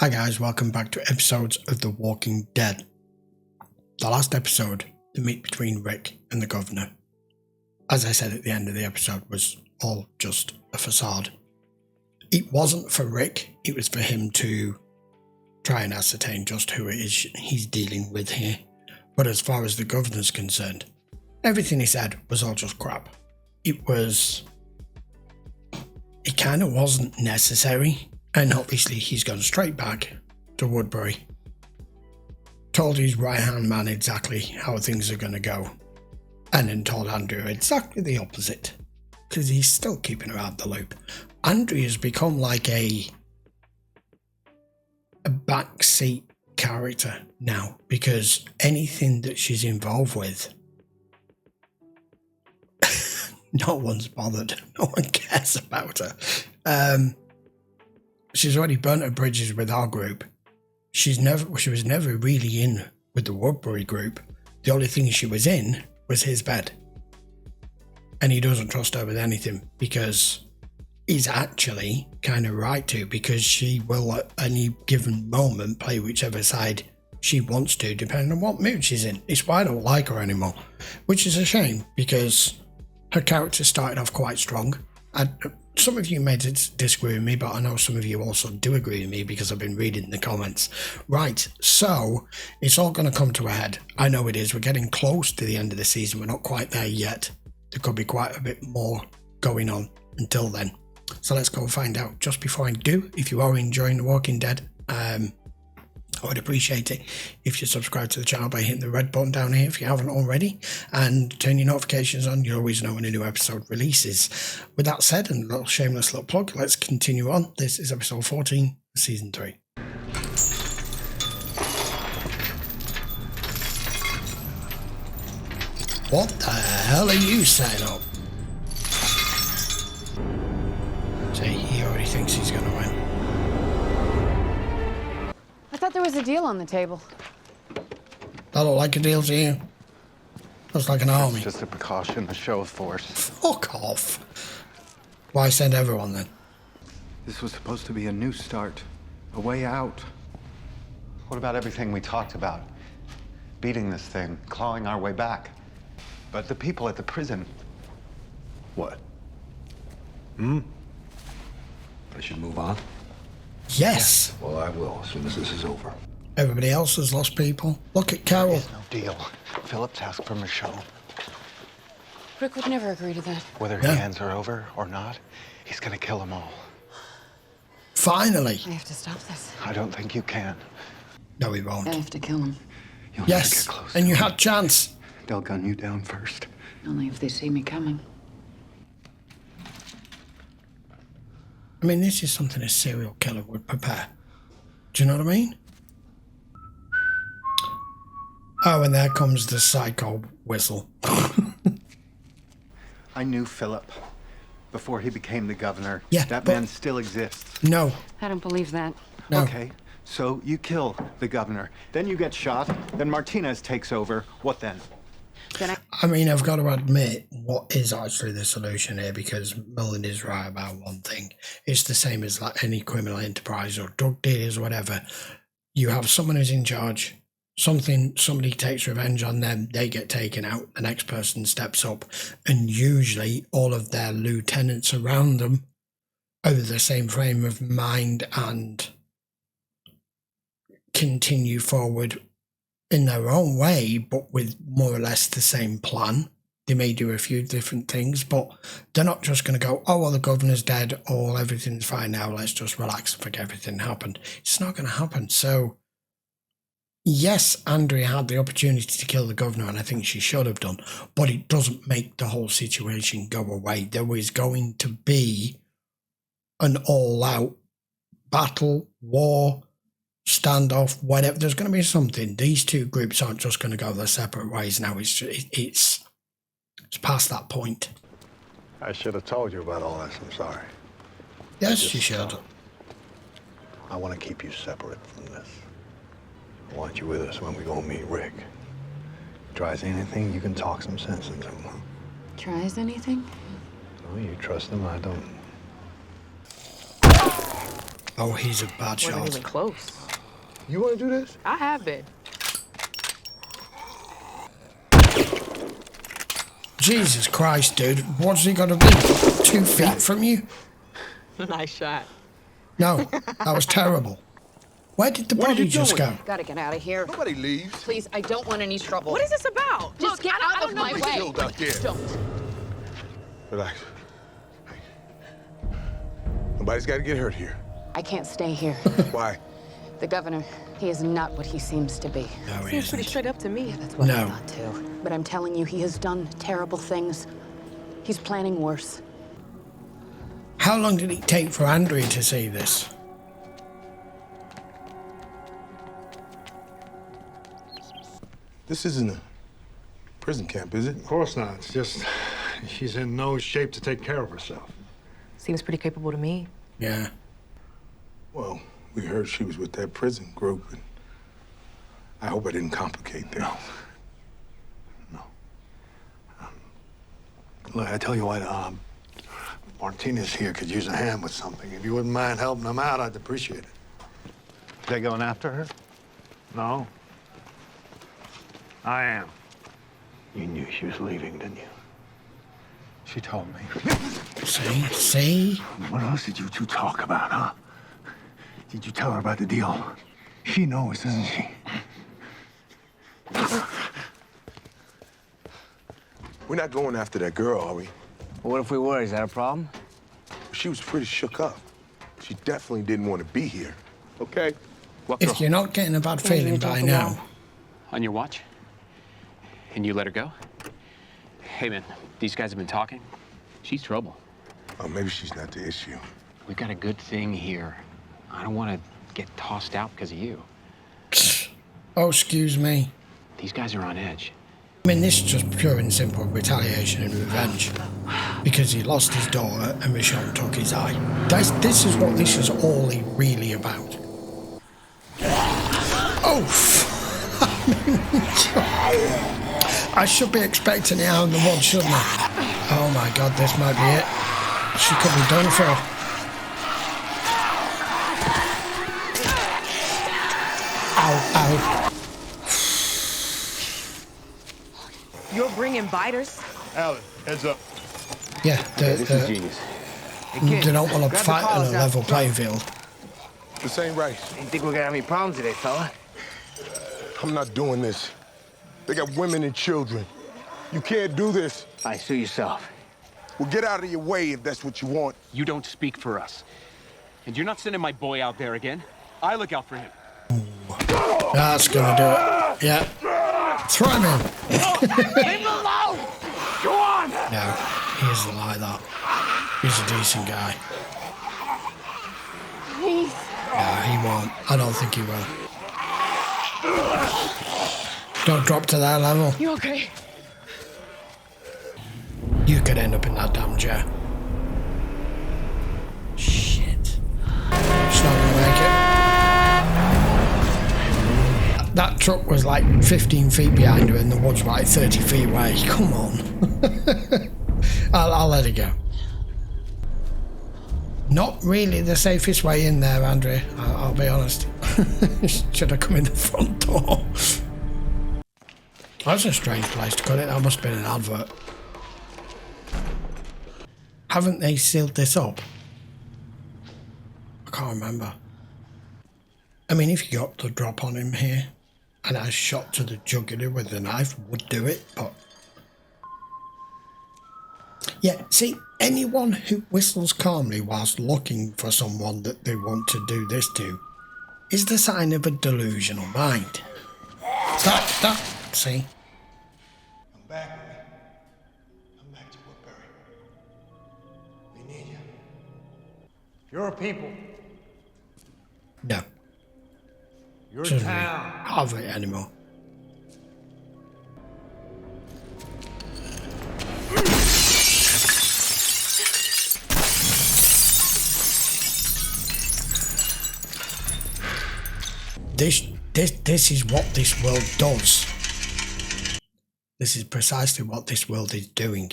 Hi guys, welcome back to episodes of The Walking Dead. The last episode, the meet between Rick and the governor, as I said at the end of the episode, was all just a facade. It wasn't for Rick, it was for him to try and ascertain just who it is he's dealing with here. But as far as the governor's concerned, everything he said was all just crap. It kind of wasn't necessary. And obviously he's gone straight back to Woodbury. Told his right-hand man exactly how things are going to go. And then told Andrea exactly the opposite. Because he's still keeping her out the loop. Andrea's become like a backseat character now. Because anything that she's involved with, no one's bothered. No one cares about her. She's already burnt her bridges with our group. She was never really in with the Woodbury group. The only thing she was in was his bed. And he doesn't trust her with anything because he's actually kind of right to, because she will at any given moment play whichever side she wants to, depending on what mood she's in. It's why I don't like her anymore, which is a shame because her character started off quite strong. Some of you may disagree with me, but I know some of you also do agree with me because I've been reading the comments. Right, so it's all going to come to a head. I know it is. We're getting close to the end of the season. We're not quite there yet. There could be quite a bit more going on until then. So let's go find out. Just before I do, if you are enjoying The Walking Dead, I would appreciate it if you subscribe to the channel by hitting the red button down here if you haven't already, and turn your notifications on. You'll always know when a new episode releases. With that said, and a little shameless little plug, let's continue on. This is episode 14 of season 3. What the hell are you setting up? See, he already thinks he's going to win. I thought there was a deal on the table. That look like a deal to you? Looks like an army. Just a precaution, a show of force. Fuck off. Why send everyone then? This was supposed to be a new start, a way out. What about everything we talked about? Beating this thing, clawing our way back. But the people at the prison. What? I should move on? Yes. Well, I will as soon as this is over. Everybody else has lost people. Look at Carol. There's no deal. Phillips asked for Michonne. Rick would never agree to that. Whether he hands her over or not, he's gonna kill them all. Finally. I have to stop this. I don't think you can. No, he won't. I have to kill him. You'll Yes, never get close and to you him. had chance. They'll gun you down first. Only if they see me coming. I mean, this is something a serial killer would prepare. Do you know what I mean? Oh, and there comes the psycho whistle. I knew Philip before he became the governor. Yeah, that but- man still exists. No, I don't believe that. no. Okay, so you kill the governor, then you get shot, then Martinez takes over. What then? Then I mean, I've got to admit what is actually the solution here, because Mullen is right about one thing. It's the same as like any criminal enterprise or drug dealers or whatever. You have someone who's in charge. Somebody takes revenge on them, they get taken out, the next person steps up, and usually all of their lieutenants around them are the same frame of mind and continue forward in their own way, but with more or less the same plan. They may do a few different things, but they're not just going to go, oh, well, the governor's dead, or everything's fine now, let's just relax and forget everything happened. It's not going to happen. So yes, Andrea had the opportunity to kill the governor, and I think she should have done, but it doesn't make the whole situation go away. There was going to be an all-out battle, war, standoff, whatever. There's going to be something. These two groups aren't just going to go their separate ways now. It's past that point. I should have told you about all this. I'm sorry. Yes, you should. I want to keep you separate from this. I want you with us when we go meet Rick. Tries anything, you can talk some sense into him. tries anything? Oh, you trust him, I don't. Oh, he's a bad Wasn't shot. even close. You want to do this? I have been. Jesus Christ, dude. What's he got to be? 2 feet from you? Nice shot. No, that was terrible. Where did the body just go? Gotta get out of here. Nobody leaves. Please, I don't want any trouble. What is this about? Just get out of my way. Killed out there. Don't. Relax. Hey. Nobody's got to get hurt here. I can't stay here. Why? The governor, he is not what he seems to be. No, he Seems pretty isn't. straight up to me. That's what No. I thought too. But I'm telling you, he has done terrible things. He's planning worse. How long did it take for Andrea to see this? This isn't a prison camp, is it? Of course not. It's just she's in no shape to take care of herself. Seems pretty capable to me. Yeah. Well, we heard she was with that prison group, and I hope I didn't complicate things. No. Look, I tell you what, Martinez here could use a hand with something. If you wouldn't mind helping him out, I'd appreciate it. They going after her? No. I am. You knew she was leaving, didn't you? She told me. See? What else did you two talk about, huh? Did you tell her about the deal? She knows, doesn't she? We're not going after that girl, are we? What if we were? Is that a problem? She was pretty shook up. She definitely didn't want to be here. Okay? If you're not getting a bad feeling by now, On your watch? And you let her go? Hey, man, these guys have been talking. She's trouble. Oh, maybe she's not the issue. We've got a good thing here. I don't want to get tossed out because of you. oh, excuse me. These guys are on edge. I mean, this is just pure and simple retaliation and revenge. Because he lost his daughter and Michonne took his eye. This is what this is all really about. Oh! I should be expecting it out in the woods, shouldn't I? Oh my god, this might be it. She could be done for. Ow, ow. You're bringing biters? Alan, heads up. Yeah, This is genius. they don't want to fight on a level playing field. This ain't right. Didn't think we're gonna have any problems today, fella. I'm not doing this. They got women and children. You can't do this. I sue yourself. Well, get out of your way if that's what you want. You don't speak for us. And you're not sending my boy out there again. I look out for him. That's gonna do it. Yeah. Throw him in. Leave him alone! Go on! No, he isn't like that. He's a decent guy. No, he won't. I don't think he will. Don't drop to that level. You okay? You could end up in that damn chair. Shit. She's not gonna make it. That truck was like 15 feet behind her and the woods were like 30 feet away. Come on. I'll let it go. Not really the safest way in there, Andrea. I'll be honest. Should have come in the front door. That's a strange place to cut it. That must have been an advert. Haven't they sealed this up? I can't remember. I mean, if you got the drop on him here and I shot to the jugular with the knife, would do it, but... Yeah, see, anyone who whistles calmly whilst looking for someone that they want to do this to is the sign of a delusional mind. See? Come back. Come back to Woodbury. We need you. Your people, No. your Shouldn't town. have it anymore. This is what this world does. This is precisely what this world is doing.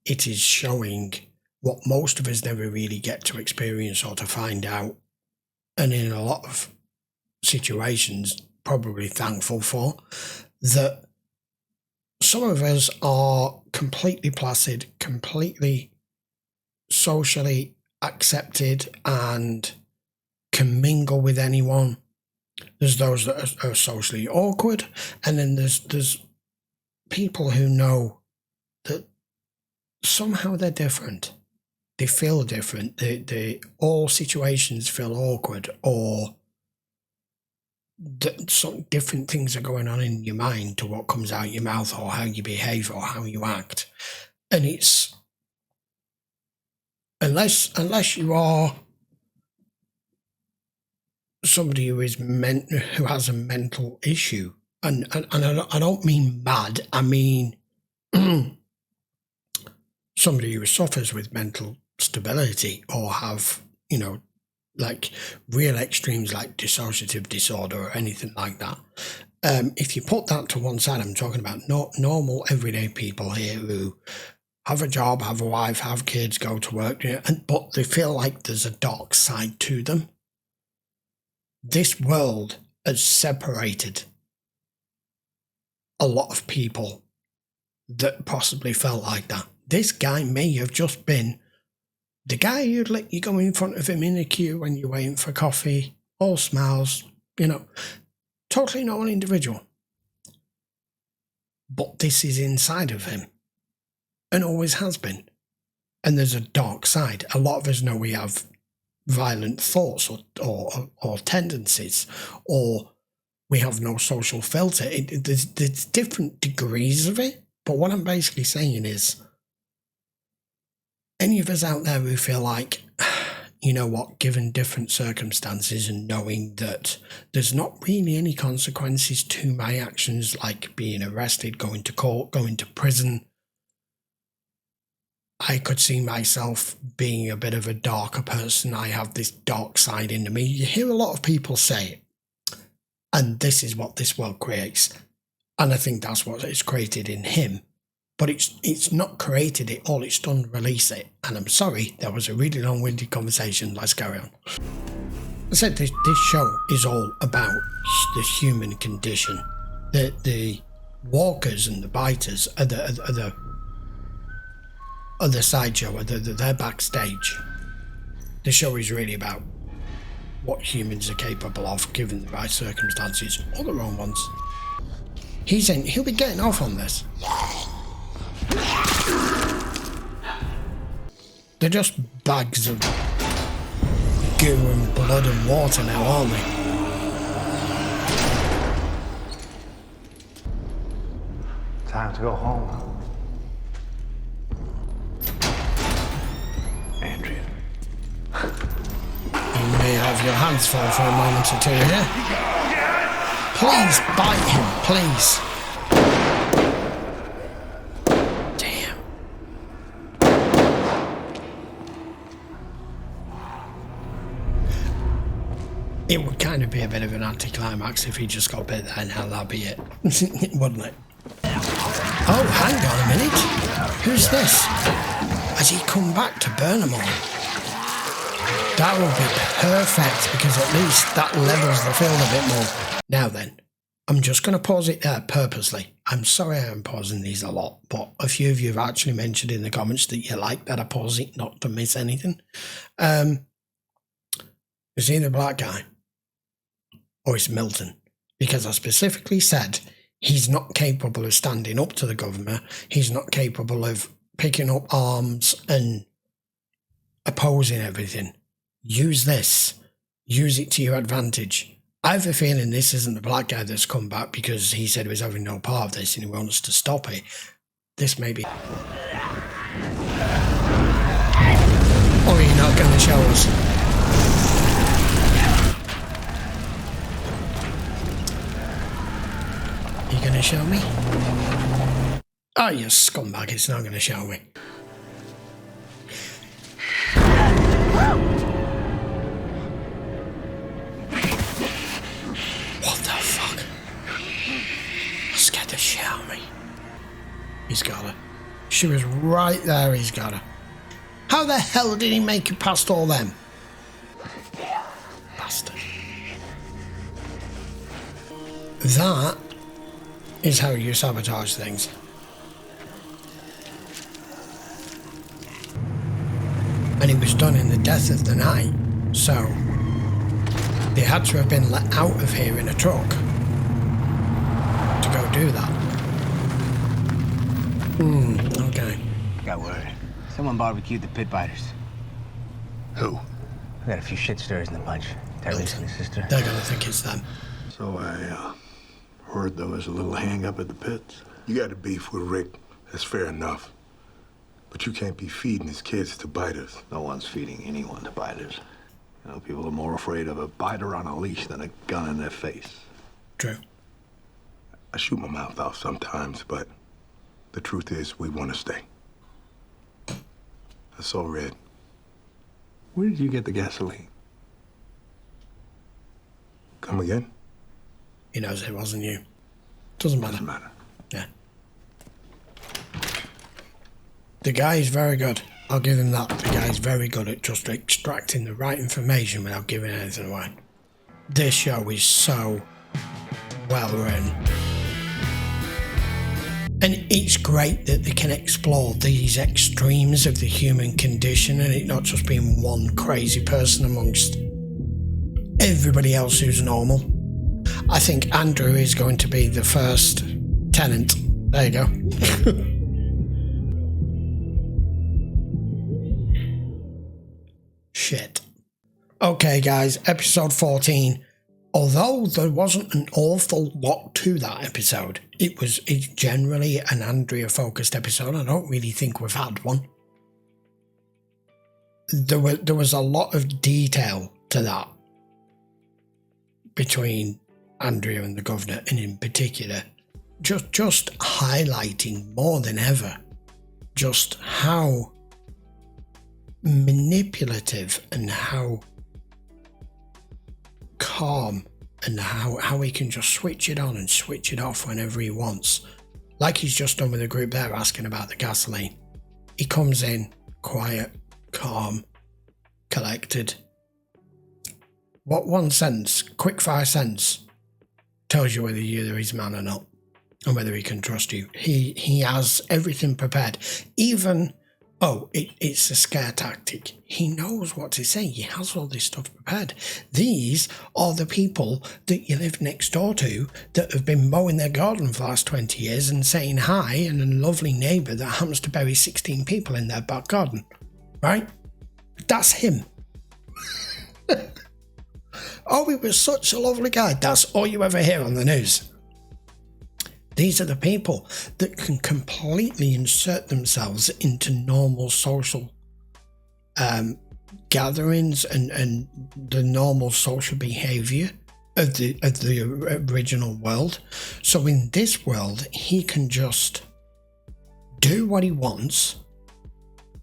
It is showing what most of us never really get to experience or to find out. and in a lot of situations probably thankful for, that some of us are completely placid, completely socially accepted and can mingle with anyone. There's those that are socially awkward, and then there's people who know that somehow they're different. They feel different. All situations feel awkward, or some different things are going on in your mind to what comes out your mouth, or how you behave, or how you act. And it's unless you are somebody who has a mental issue, and I don't mean mad. I mean somebody who suffers with mental stability, or have, like real extremes like dissociative disorder or anything like that. If you put that to one side, I'm talking about normal everyday people here who have a job, have a wife, have kids, go to work, but they feel like there's a dark side to them. This world has separated a lot of people that possibly felt like that. This guy may have just been the guy who'd let you go in front of him in a queue when you're waiting for coffee, all smiles, totally normal individual. But this is inside of him, and always has been. And there's a dark side. A lot of us know we have violent thoughts or tendencies, or we have no social filter. There's different degrees of it. But what I'm basically saying is, any of us out there who feel like, you know what, given different circumstances and knowing that there's not really any consequences to my actions, like being arrested, going to court, going to prison, I could see myself being a bit of a darker person. I have this dark side into me. You hear a lot of people say it, and this is what this world creates. And I think that's what it's created in him. But it's not created it, all it's done, release it. And I'm sorry, that was a really long-winded conversation. Let's carry on. I said this show is all about the human condition. The walkers and the biters are the sideshow, they're backstage. The show is really about what humans are capable of given the right circumstances, or the wrong ones. He'll be getting off on this. They're just bags of goo and blood and water now, aren't they? Time to go home. Andrea. You may have your hands full for a moment or two here. Please bite him, please. Damn. It would kind of be a bit of an anticlimax if he just got bit there. Now that'd be it, wouldn't it? Oh, hang on a minute. Who's this? Has he come back to burn them all? That would be perfect, because at least that levels the field a bit more. Now then, I'm just going to pause it there purposely. I'm sorry I'm pausing these a lot, but a few of you have actually mentioned in the comments that you like that I pause it not to miss anything. It's either a black guy or it's Milton, because I specifically said he's not capable of standing up to the governor. He's not capable of picking up arms and opposing everything. Use this. Use it to your advantage. I have a feeling this isn't the black guy that's come back because he said he was having no part of this and he wants to stop it. This may be... Or you're not going to show us. You going to show me? Oh, you scumbag, it's not going to show me. What the fuck? I'm scared to shit out of me. He's got her. She was right there, he's got her. How the hell did he make it past all them? bastard. That is how you sabotage things. And it was done in the death of the night, so they had to have been let out of here in a truck to go do that. Okay. Got word. Someone barbecued the pit biters. Who? We got a few shit stirrers in the bunch. Tyrese and his sister. They're gonna think it's them. So I heard there was a little hang-up at the pits. You got a beef with Rick. That's fair enough. But you can't be feeding his kids to biters. No one's feeding anyone to biters. You know, people are more afraid of a biter on a leash than a gun in their face. True. I shoot my mouth off sometimes, but the truth is we want to stay. I saw Red. Where did you get the gasoline? Come again? He knows it wasn't you. Doesn't matter. Doesn't matter. Yeah. The guy is very good. I'll give him that. The guy is very good at just extracting the right information without giving anything away. This show is so well written. And it's great that they can explore these extremes of the human condition and it not just being one crazy person amongst everybody else who's normal. I think Andrew is going to be the first tenant. There you go. Shit. Okay, guys, episode 14. Although there wasn't an awful lot to that episode, it's generally an Andrea-focused episode. I don't really think we've had one. There was a lot of detail to that between Andrea and the governor, and in particular, just highlighting more than ever just how manipulative and how calm and how he can just switch it on and switch it off whenever he wants, like he's just done with the group there asking about the gasoline. He comes in quiet, calm, collected. What one sentence, quick fire sentence, tells you whether you're his man or not and whether he can trust you. He has everything prepared. Even it's a scare tactic. He knows what to say. He has all this stuff prepared. These are the people that you live next door to that have been mowing their garden for the last 20 years and saying hi, and a lovely neighbour that happens to bury 16 people in their back garden. Right? That's him. Oh, he was such a lovely guy. That's all you ever hear on the news. These are the people that can completely insert themselves into normal social gatherings and the normal social behaviour of the original world. So in this world, he can just do what he wants,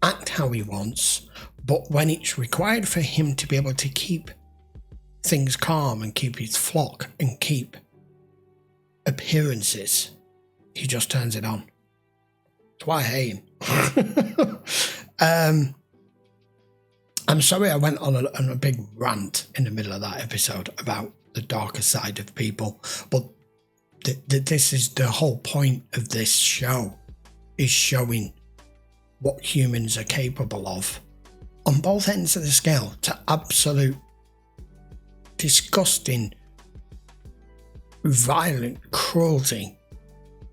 act how he wants, but when it's required for him to be able to keep things calm and keep his flock and keep appearances, he just turns it on. That's why I hate him. I'm sorry I went on a big rant in the middle of that episode about the darker side of people, but this is the whole point of this show, is showing what humans are capable of on both ends of the scale, to absolute disgusting, violent cruelty,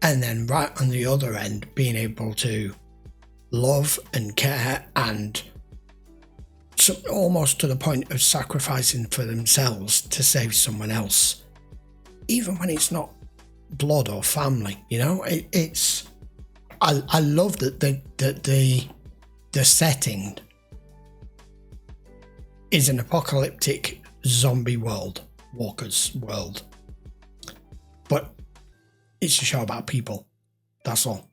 and then right on the other end being able to love and care and almost to the point of sacrificing for themselves to save someone else, even when it's not blood or family. You know, I love that the setting is an apocalyptic zombie world, walker's world, but it's a show about people. That's all.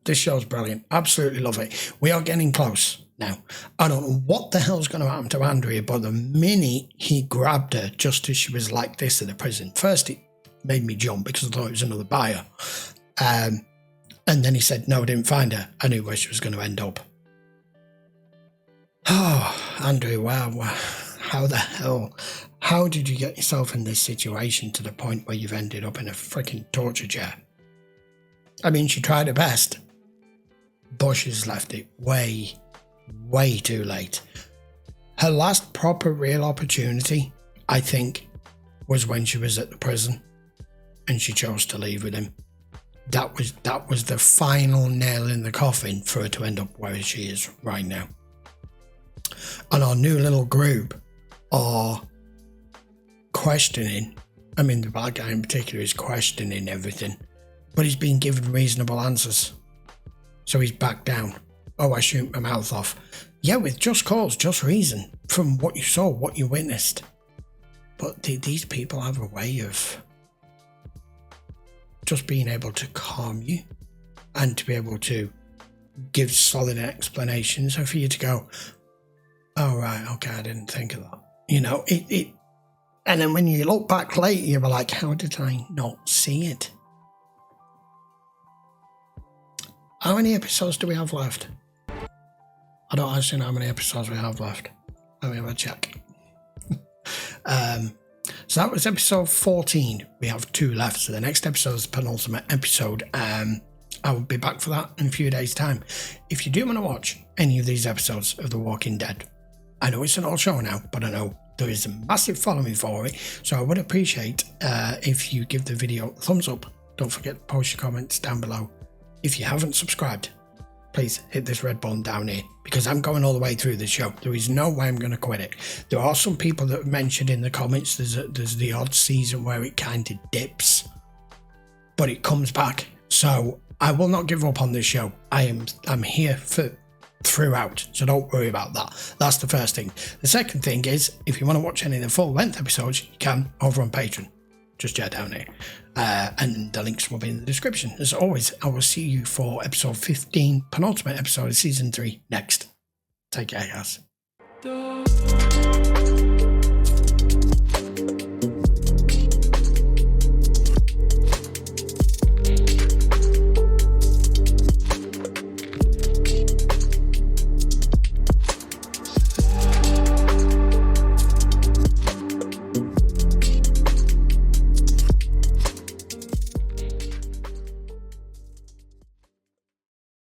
This show's brilliant. Absolutely love it. We are getting close now. I don't know what the hell's going to happen to Andrea, but the minute he grabbed her just as she was like this at the prison, first it made me jump because I thought it was another buyer, and then he said no, I didn't find her. I knew where she was going to end up. Oh, Andrea, wow, how the hell, how did you get yourself in this situation to the point where you've ended up in a freaking torture chair? I mean, she tried her best. Bush has left it way, way too late. Her last proper real opportunity, I think, was when she was at the prison and she chose to leave with him. That was the final nail in the coffin for her to end up where she is right now. And our new little group are questioning. I mean, the bad guy in particular is questioning everything, but he's been given reasonable answers. So he's backed down. Oh, I shoot my mouth off. Yeah, with just cause, just reason, from what you saw, what you witnessed. But these people have a way of just being able to calm you and to be able to give solid explanations, and for you to go, oh right, okay, I didn't think of that. You know, it and then when you look back later, you're like, how did I not see it? How many episodes do we have left? I don't actually know how many episodes we have left. Let me have a check. So that was episode 14. We have 2 left. So the next episode is the penultimate episode. I will be back for that in a few days' time. If you do want to watch any of these episodes of The Walking Dead, I know it's an old show now, but I know there is a massive following for it. So I would appreciate if you give the video a thumbs up. Don't forget to post your comments down below. If you haven't subscribed, please hit this red button down here, because I'm going all the way through the show. There is no way I'm going to quit it. There are some people that mentioned in the comments there's the odd season where it kind of dips, but it comes back. So I will not give up on this show. I'm here for throughout, so don't worry about that. That's the first thing. The second thing is, if you want to watch any of the full length episodes, you can over on Patreon. Just check down here. And the links will be in the description. As always, I will see you for episode 15, penultimate episode of season 3 next. Take care, guys.